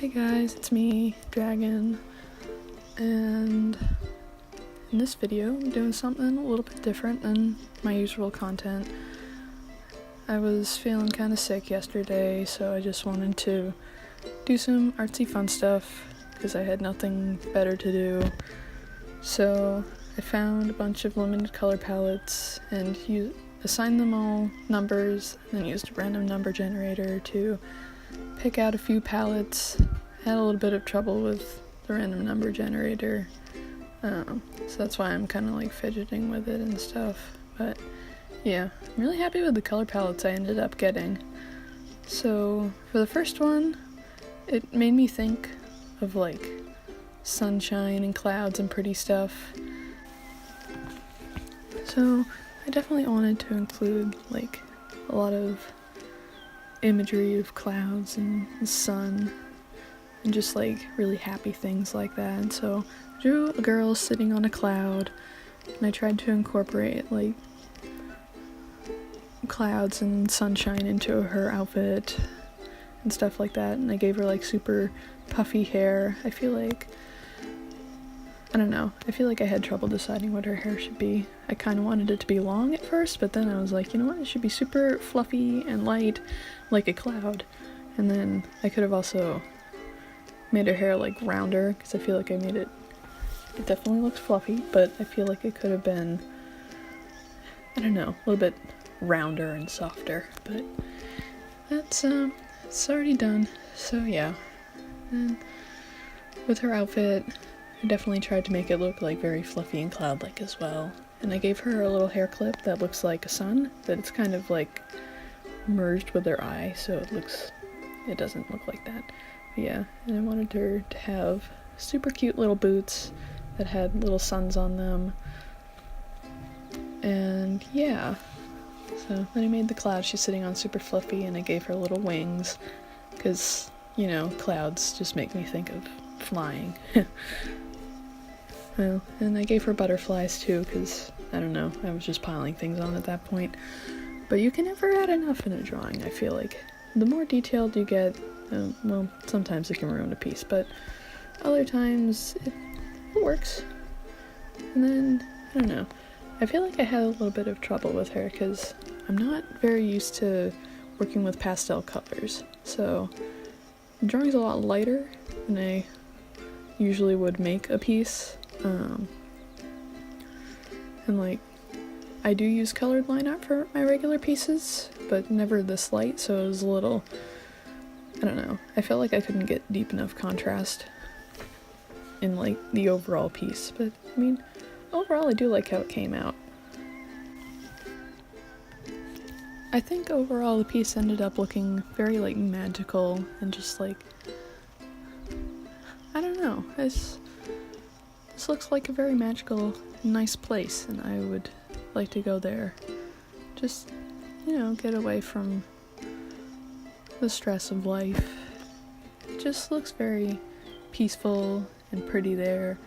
Hey guys, it's me, Dragon, and in this video I'm doing something a little bit different than my usual content. I was feeling kind of sick yesterday, so I just wanted to do some artsy fun stuff because I had nothing better to do. So I found a bunch of limited color palettes and assigned them all numbers, and then used a random number generator to pick out a few palettes. Had a little bit of trouble with the random number generator, so that's why I'm kind of like fidgeting with it and stuff. But yeah, I'm really happy with the color palettes I ended up getting. So for the first one, it made me think of like sunshine and clouds and pretty stuff. So I definitely wanted to include like a lot of imagery of clouds and the sun and just like really happy things like that. And so I drew a girl sitting on a cloud, and I tried to incorporate like clouds and sunshine into her outfit and stuff like that. And I gave her like super puffy hair. I feel like I had trouble deciding what her hair should be. I kind of wanted it to be long at first, but then I was like, you know what, it should be super fluffy and light, like a cloud. And then I could have also made her hair like rounder, because I feel like I made it definitely looks fluffy, but I feel like it could have been, I don't know, a little bit rounder and softer. But that's it's already done. So yeah. And with her outfit, I definitely tried to make it look like very fluffy and cloud-like as well. And I gave her a little hair clip that looks like a sun, but it's kind of like merged with her eye, so it doesn't look like that. But yeah, and I wanted her to have super cute little boots that had little suns on them. And yeah, so then I made the cloud she's sitting on super fluffy, and I gave her little wings, because, you know, clouds just make me think of flying. Well, and I gave her butterflies too, because, I don't know, I was just piling things on at that point. But you can never add enough in a drawing, I feel like. The more detailed you get, well, sometimes it can ruin a piece, but other times it works. And then, I don't know, I feel like I had a little bit of trouble with her, because I'm not very used to working with pastel colors. So the drawing's a lot lighter than I usually would make a piece. And like, I do use colored line art for my regular pieces, but never this light, so it was a little, I don't know, I felt like I couldn't get deep enough contrast in like the overall piece. But I mean, overall I do like how it came out. I think overall the piece ended up looking very like magical and just like, I don't know, this looks like a very magical, nice place, and I would like to go there. Just, you know, get away from the stress of life. It just looks very peaceful and pretty there.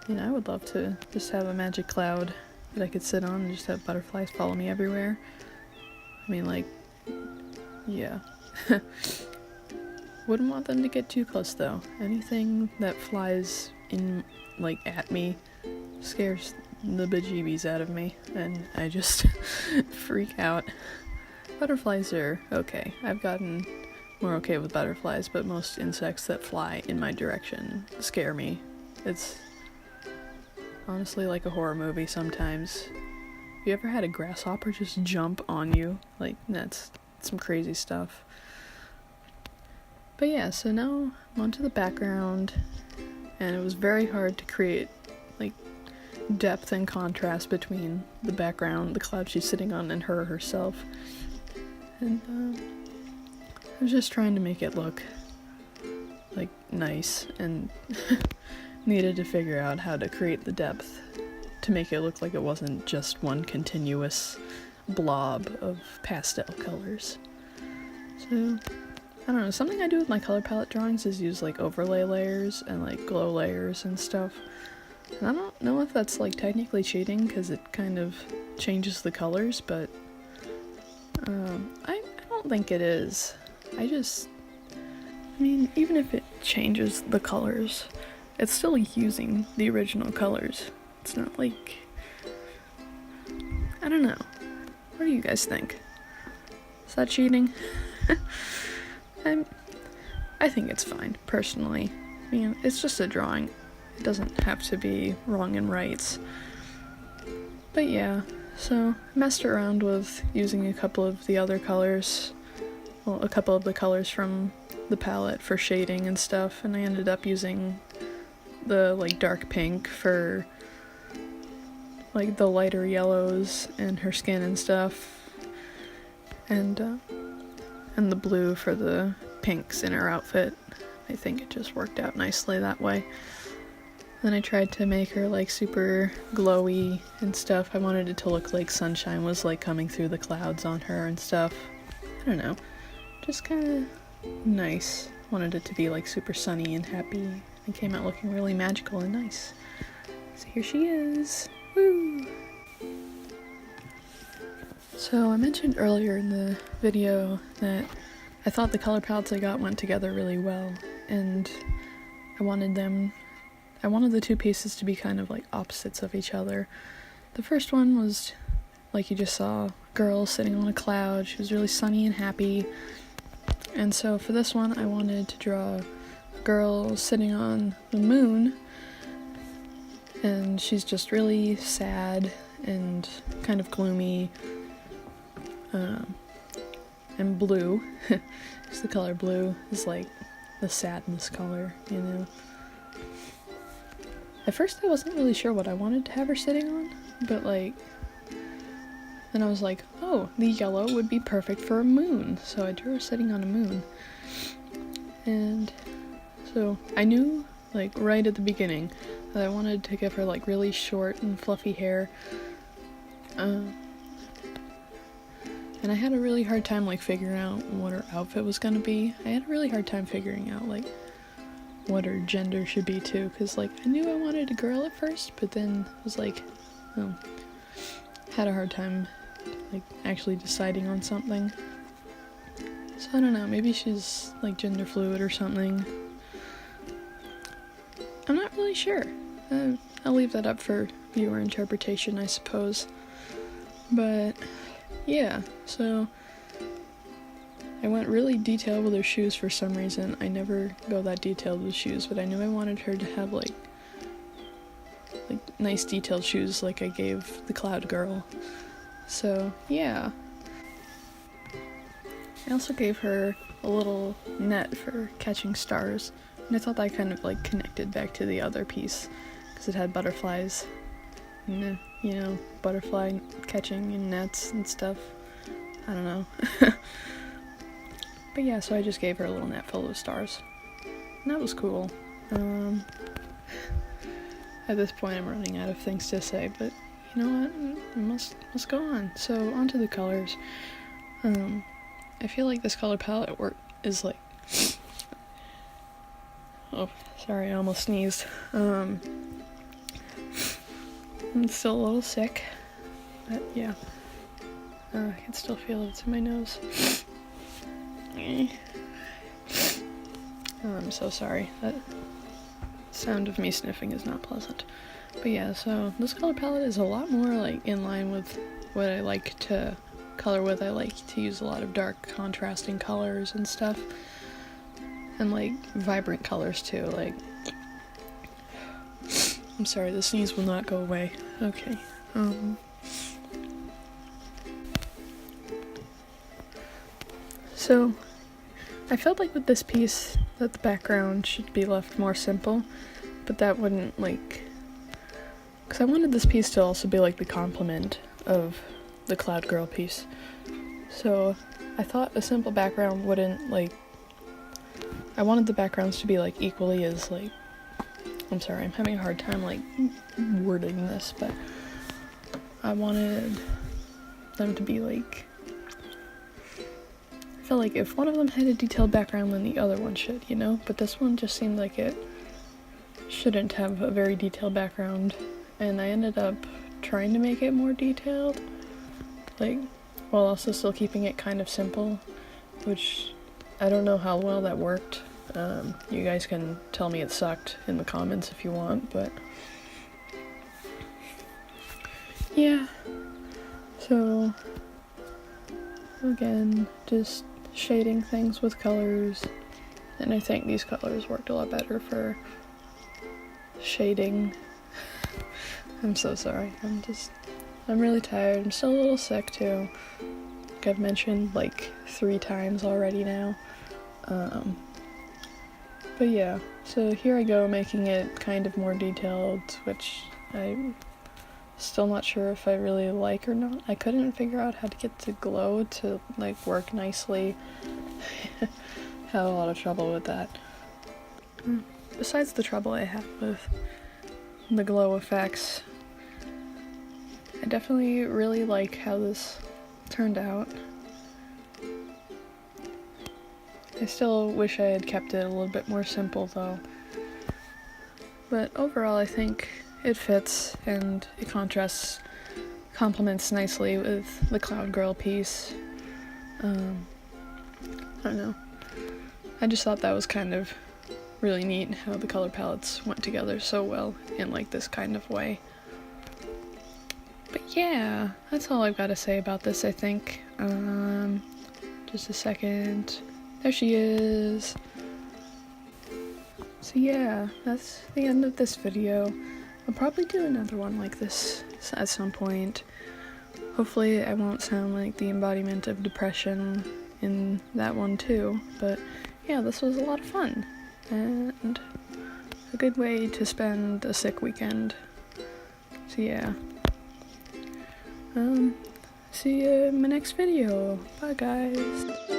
You know, I would love to just have a magic cloud that I could sit on and just have butterflies follow me everywhere. I mean, like, yeah. Wouldn't want them to get too close though. Anything that flies in, like, at me scares the bejeebies out of me, and I just freak out. Butterflies are okay. I've gotten more okay with butterflies, but most insects that fly in my direction scare me. It's honestly like a horror movie sometimes. Have you ever had a grasshopper just jump on you? Like, that's some crazy stuff. But yeah, so now I'm onto the background, and it was very hard to create like depth and contrast between the background, the cloud she's sitting on, and her herself. And I was just trying to make it look like nice, and needed to figure out how to create the depth to make it look like it wasn't just one continuous blob of pastel colors. So I don't know, something I do with my color palette drawings is use like overlay layers and like glow layers and stuff. And I don't know if that's like technically cheating, because it kind of changes the colors, but I don't think it is. I just I mean, even if it changes the colors, it's still using the original colors. It's not like... I don't know. What do you guys think? Is that cheating? I think it's fine, personally. I mean, it's just a drawing. It doesn't have to be wrong and rights. But yeah, so I messed around with using a couple of the other colors. Well, a couple of the colors from the palette for shading and stuff, and I ended up using the like dark pink for like the lighter yellows in her skin and stuff, and the blue for the pinks in her outfit. I think it just worked out nicely that way. Then I tried to make her like super glowy and stuff. I wanted it to look like sunshine was like coming through the clouds on her and stuff. I don't know, just kind of nice. Wanted it to be like super sunny and happy. It came out looking really magical and nice. So here she is. Woo! So I mentioned earlier in the video that I thought the color palettes I got went together really well, and I wanted the two pieces to be kind of like opposites of each other. The first one was, like you just saw, a girl sitting on a cloud. She was really sunny and happy. And so for this one, I wanted to draw a girl sitting on the moon, and she's just really sad and kind of gloomy, and blue, because the color blue is like the sadness color, you know. At first I wasn't really sure what I wanted to have her sitting on, but like, then I was like, oh, the yellow would be perfect for a moon, so I drew her sitting on a moon. And so I knew, like, right at the beginning that I wanted to give her like really short and fluffy hair, and I had a really hard time like figuring out what her outfit was gonna be. I had a really hard time figuring out like what her gender should be too, because like I knew I wanted a girl at first, but then was like, had a hard time like actually deciding on something. So I don't know, maybe she's like gender fluid or something. I'm not really sure. I'll leave that up for viewer interpretation, I suppose. But yeah, so I went really detailed with her shoes for some reason. I never go that detailed with shoes, but I knew I wanted her to have like nice detailed shoes like I gave the cloud girl. So yeah. I also gave her a little net for catching stars, and I thought that kind of like connected back to the other piece, because it had butterflies, and you know, butterfly catching in nets and stuff. I don't know. But yeah, so I just gave her a little net full of stars, and that was cool. At this point I'm running out of things to say, but you know what, we must go on. So onto the colors. I feel like this color palette is like, oh, sorry, I almost sneezed. I'm still a little sick, but yeah, I can still feel it in my nose. I'm so sorry, that sound of me sniffing is not pleasant. But yeah, so this color palette is a lot more like in line with what I like to color with. I like to use a lot of dark contrasting colors and stuff, and like vibrant colors too. Like, I'm sorry, the sneeze will not go away. Okay. So I felt like with this piece that the background should be left more simple, but that wouldn't like, because I wanted this piece to also be like the complement of the Cloud Girl piece. So I thought a simple background wouldn't like, I wanted the backgrounds to be like equally as like, I'm sorry, I'm having a hard time like wording this, but I wanted them to be like, I felt like if one of them had a detailed background, then the other one should, you know? But this one just seemed like it shouldn't have a very detailed background, and I ended up trying to make it more detailed, like, while also still keeping it kind of simple, which I don't know how well that worked, You guys can tell me it sucked in the comments if you want, but yeah. So again, just shading things with colors, and I think these colors worked a lot better for shading. I'm so sorry. I'm really tired. I'm still a little sick too. Like I've mentioned like 3 times already now. But yeah, so here I go making it kind of more detailed, which I'm still not sure if I really like or not. I couldn't figure out how to get the glow to like work nicely. Had a lot of trouble with that. Besides the trouble I had with the glow effects, I definitely really like how this turned out. I still wish I had kept it a little bit more simple though. But overall I think it fits and it complements nicely with the Cloud Girl piece. I don't know. I just thought that was kind of really neat how the color palettes went together so well in like this kind of way. But yeah, that's all I've got to say about this, I think. Just a second. There she is. So yeah, that's the end of this video. I'll probably do another one like this at some point. Hopefully I won't sound like the embodiment of depression in that one too, but yeah, this was a lot of fun, and a good way to spend a sick weekend. So yeah. See you in my next video. Bye guys.